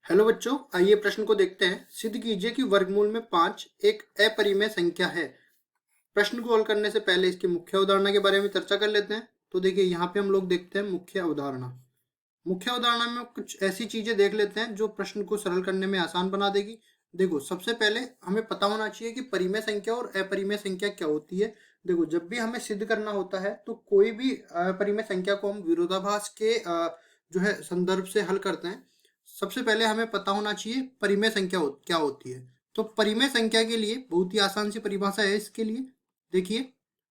Hello बच्चों, आइए प्रश्न को देखते हैं। सिद्ध कीजिए कि वर्गमूल में 5 एक अपरिमेय संख्या है। प्रश्न को हल करने से पहले इसकी मुख्य अवधारणा के बारे में चर्चा कर लेते हैं। तो देखिए, यहाँ पे हम लोग देखते हैं मुख्य अवधारणा। मुख्य अवधारणा में कुछ ऐसी चीजें देख लेते हैं जो प्रश्न को सरल करने में आसान बना देगी। देखो, सबसे पहले हमें पता होना चाहिए कि परिमेय संख्या और अपरिमेय संख्या क्या होती है। देखो, जब भी हमें सिद्ध करना होता है तो कोई भी अपरिमेय संख्या को हम विरोधाभास के जो है संदर्भ से हल करते हैं। सबसे पहले हमें पता होना चाहिए परिमेय संख्या क्या होती है। तो परिमेय संख्या के लिए बहुत ही आसान सी परिभाषा है इसके लिए। देखिए,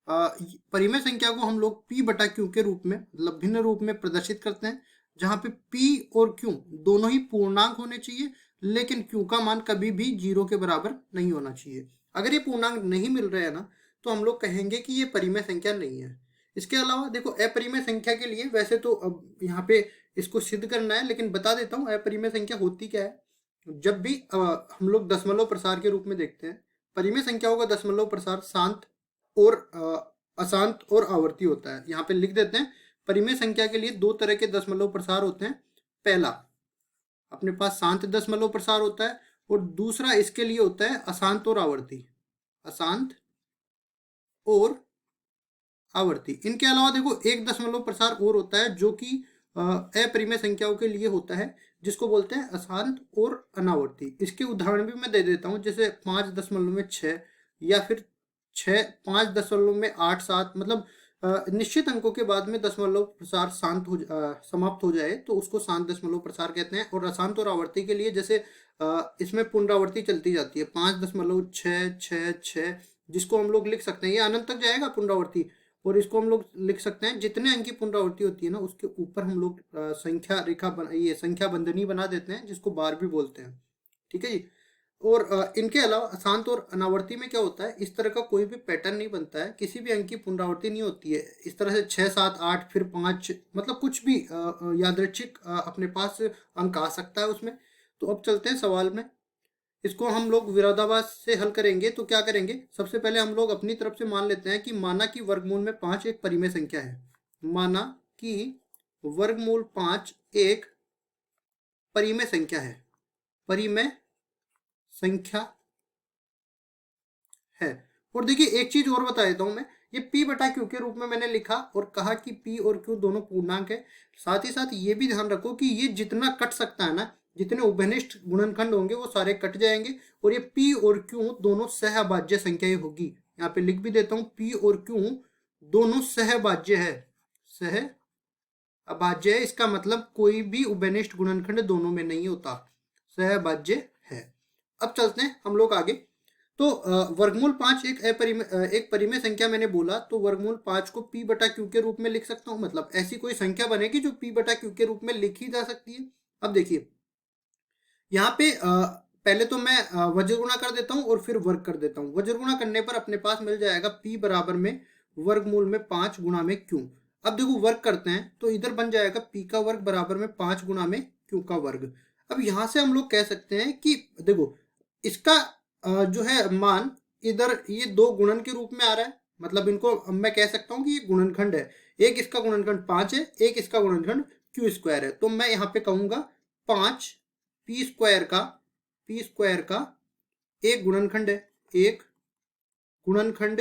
परिमेय संख्या को हम लोग p बटा q के रूप में मतलब भिन्न रूप में प्रदर्शित करते हैं, जहाँ पे p और q दोनों ही पूर्णांक होने चाहिए, लेकिन q का मान कभी भी 0 के बराबर नहीं होना चाहिए। अगर ये पूर्णांक नहीं मिल रहे हैं ना, तो हम लोग कहेंगे कि ये परिमेय संख्या नहीं है। इसके अलावा देखो, अपरिमेय संख्या के लिए वैसे तो अब यहाँ पे इसको सिद्ध करना है, लेकिन बता देता हूँ अपरिमेय संख्या होती क्या है। जब भी हम लोग दशमलव प्रसार के रूप में देखते हैं, परिमेय संख्याओं का दशमलव प्रसार शांत और अशांत और आवर्ती होता है। यहाँ पे लिख देते हैं, परिमेय संख्या के लिए दो तरह के दशमलव प्रसार होते हैं। पहला, अपने पास शांत दशमलव प्रसार होता है, और दूसरा इसके लिए होता है अशांत और आवर्ती। अशांत और आवर्ती। इनके अलावा देखो, एक दशमलव प्रसार और होता है जो कि अपरिमेय संख्याओं के लिए होता है, जिसको बोलते हैं अशांत और अनावर्ती। इसके उदाहरण भी मैं दे देता हूँ, जैसे 5.6 या फिर 5.87, मतलब निश्चित अंकों के बाद में दशमलव प्रसार समाप्त हो जाए तो उसको शांत दशमलव प्रसार कहते हैं। और अशांत और आवर्ती के लिए, जैसे इसमें पुनरावृत्ति चलती जाती है 5.666, जिसको हम लोग लिख सकते हैं, ये अनंत तक जाएगा पुनरावृत्ति, और इसको हम लोग लिख सकते हैं, जितने अंक की पुनरावृत्ति होती है ना, उसके ऊपर हम लोग संख्या रेखा ये संख्या बंधनी बना देते हैं, जिसको बार भी बोलते हैं। ठीक है जी। और इनके अलावा अशांत और अनावर्ती में क्या होता है, इस तरह का कोई भी पैटर्न नहीं बनता है, किसी भी अंक की पुनरावृत्ति नहीं होती है। इस तरह से 6, 7, 8 फिर 5, मतलब कुछ भी यादृच्छिक अपने पास अंक आ सकता है उसमें। तो अब चलते हैं सवाल में। इसको हम लोग विरोधाभास से हल करेंगे। तो क्या करेंगे, सबसे पहले हम लोग अपनी तरफ से मान लेते हैं कि माना कि वर्गमूल में 5 एक परिमेय संख्या है। माना कि वर्गमूल 5 एक परिमेय संख्या है। परिमेय संख्या है। और देखिए, एक चीज और बता देता हूं मैं, ये p बटा q के रूप में मैंने लिखा और कहा कि p और q दोनों पूर्णांक है। साथ ही साथ ये भी ध्यान रखो कि ये जितना कट सकता है ना, जितने उभयनिष्ठ गुणनखंड होंगे वो सारे कट जाएंगे, और ये p और q दोनों सहअभाज्य संख्याएं होगी। यहाँ पे लिख भी देता हूँ, p और q दोनों सहअभाज्य है। सहअभाज्य है, इसका मतलब कोई भी उभयनिष्ठ गुणनखंड दोनों में नहीं होता, सहअभाज्य है। अब चलते हैं हम लोग आगे। तो वर्गमूल 5 एक परिमेय संख्या मैंने बोला, तो वर्गमूल 5 को p बटा q के रूप में लिख सकता हूं। मतलब ऐसी कोई संख्या बनेगी जो p बटा q के रूप में लिखी जा सकती है। अब देखिए, यहाँ पे पहले तो मैं वज्र गुणा कर देता हूँ और फिर वर्ग कर देता हूँ। वज्र गुणा करने पर अपने पास मिल जाएगा p बराबर में वर्गमूल में 5 गुणा में q। अब देखो, वर्ग करते हैं तो इधर बन जाएगा p का वर्ग बराबर में 5 गुणा में q का वर्ग। अब यहाँ से हम लोग कह सकते हैं कि देखो, इसका जो है मान इधर ये दो गुणन के रूप में आ रहा है। मतलब इनको मैं कह सकता हूँ कि ये गुणनखंड है। एक इसका गुणनखंड 5 है, एक इसका गुणनखंड q स्क्वायर है। तो मैं यहाँ पे कहूंगा 5 p स्क्वायर का एक गुणनखंड है, एक गुणनखंड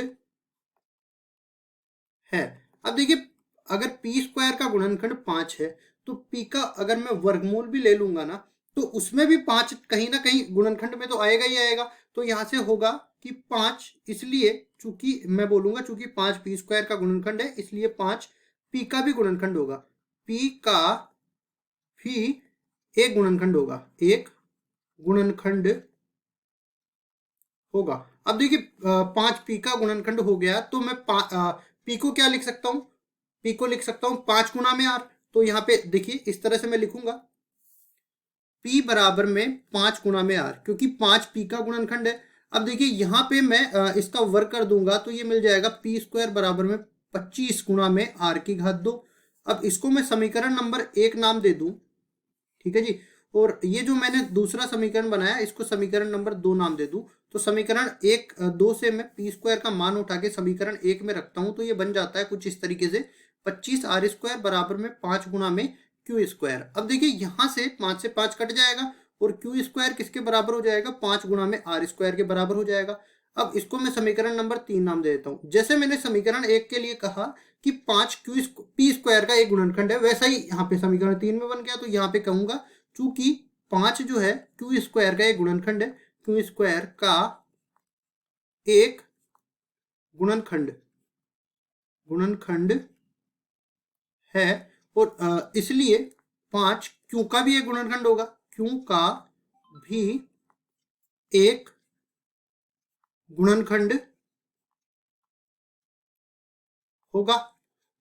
है। अब देखिए, अगर p स्क्वायर का गुणनखंड 5 है, तो p का अगर मैं वर्गमूल भी ले लूंगा ना, तो उसमें भी 5 कहीं ना कहीं गुणनखंड में तो आएगा ही आएगा। तो यहां से होगा कि 5, इसलिए चूंकि मैं बोलूंगा, चूंकि 5 p स्क्वायर का गुणनखंड है, इसलिए 5 p का भी गुणनखंड होगा। p का भी एक गुणनखंड होगा, एक गुणनखंड होगा। अब देखिए, 5 p का गुणनखंड हो गया, तो मैं p को क्या लिख सकता हूं, p को लिख सकता हूं 5 गुना में r। तो यहाँ पे देखिए, इस तरह से मैं लिखूंगा p बराबर में 5 गुना में r, क्योंकि 5 p का गुणनखंड है। अब देखिए, यहाँ पे मैं इसका वर्ग कर दूंगा तो ये मिल जाएगा p स्क्वायर बराबर में 25 गुना में r की घात 2। अब इसको मैं समीकरण नंबर 1 नाम दे दूं। ठीक है जी। और ये जो मैंने दूसरा समीकरण बनाया, इसको समीकरण नंबर 2 नाम दे दूं। तो समीकरण 2 से मैं p स्क्वायर का मान उठा के समीकरण 1 में रखता हूं, तो ये बन जाता है कुछ इस तरीके से, 25r स्क्वायर बराबर में 5 गुना में q स्क्वायर। अब देखिए, यहां से 5 से 5 कट जाएगा और क्यू स्क्वायर किसके बराबर हो जाएगा, 5 गुणा में आर स्क्वायर के बराबर हो जाएगा। अब इसको मैं समीकरण नंबर 3 नाम दे देता हूं। जैसे मैंने समीकरण 1 के लिए कहा कि 5 पी स्क्वायर का एक गुणनखंड है, वैसा ही यहाँ पे समीकरण 3 में बन गया। तो यहाँ पे कहूंगा चूंकि 5 जो है क्यू स्क्वायर का एक गुणनखंड है, क्यू स्क्वायर का एक गुणनखंड है, और इसलिए 5 क्यू का भी एक गुणनखंड होगा, क्यू का भी एक गुणनखंड होगा।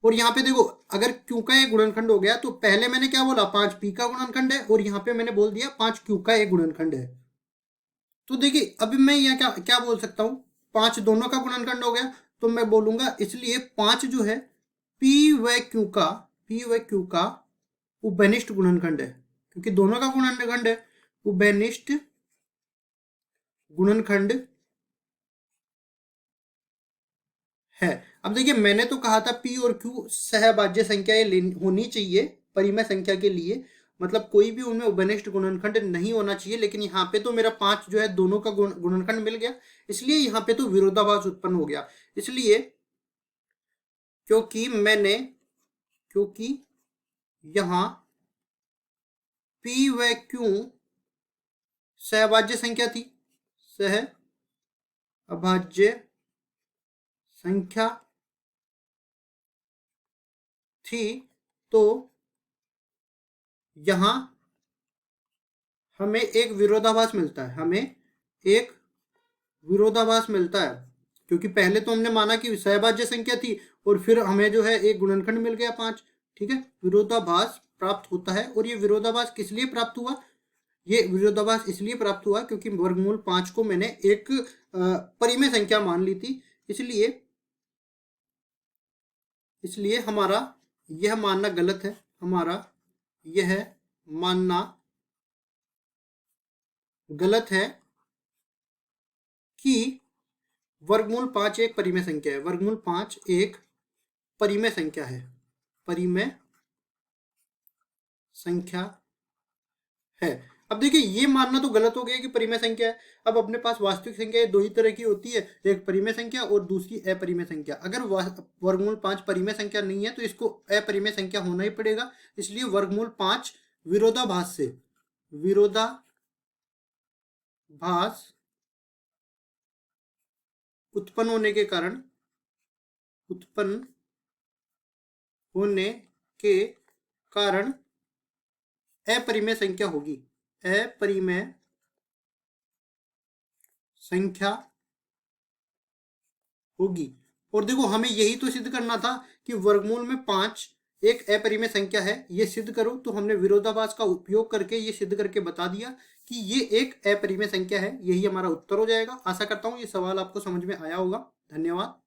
और यहाँ पे देखो, अगर क्यू का एक गुणनखंड हो गया तो पहले मैंने क्या बोला, 5 पी का गुणनखंड है, और यहाँ पे मैंने बोल दिया 5 क्यू का एक गुणनखंड है। तो देखिए अभी मैं यहाँ क्या क्या बोल सकता हूँ, 5 दोनों का गुणनखंड हो गया, तो मैं बोलूंगा इसलिए 5 जो है पी व क्यू का उभयनिष्ठ गुणनखंड है, क्योंकि दोनों का गुणनखंड है, उभयनिष्ठ गुणनखंड है। अब देखिए मैंने तो कहा था पी और क्यू सहभाज्य संख्याएं होनी चाहिए परिमेय संख्या के लिए, मतलब कोई भी उनमें उभयनिष्ठ गुणनखंड नहीं होना चाहिए, लेकिन यहाँ पे तो मेरा 5 जो है दोनों का गुणनखंड मिल गया, इसलिए यहाँ पे तो विरोधाभास उत्पन्न हो गया। इसलिए क्योंकि यहाँ पी व क्यू सहभाज्य संख्या थी, सहअभाज्य संख्या थी, तो यहां हमें एक विरोधाभास मिलता है, क्योंकि पहले तो हमने माना कि सहभाज्य संख्या थी और फिर हमें जो है एक गुणनखंड मिल गया 5, ठीक है, विरोधाभास प्राप्त होता है। और ये विरोधाभास किस लिए प्राप्त हुआ, ये विरोधाभास इसलिए प्राप्त हुआ क्योंकि वर्गमूल 5 को मैंने एक परिमेय संख्या मान ली थी, इसलिए हमारा यह मानना गलत है, कि वर्गमूल 5 एक परिमेय संख्या है। वर्गमूल 5 एक परिमेय संख्या है। अब देखिए ये मानना तो गलत हो गया कि परिमेय संख्या है। अब अपने पास वास्तविक संख्या दो ही तरह की होती है, एक परिमेय संख्या और दूसरी अपरिमेय संख्या। अगर वर्गमूल 5 परिमेय संख्या नहीं है तो इसको अपरिमेय संख्या होना ही पड़ेगा, इसलिए वर्गमूल 5 विरोधाभास उत्पन्न होने के कारण अपरिमेय संख्या होगी। और देखो हमें यही तो सिद्ध करना था कि वर्गमूल में 5 एक अपरिमेय संख्या है, ये सिद्ध करो। तो हमने विरोधाभास का उपयोग करके ये सिद्ध करके बता दिया कि ये एक अपरिमेय संख्या है। यही हमारा उत्तर हो जाएगा। आशा करता हूँ ये सवाल आपको समझ में आया होगा। धन्यवाद।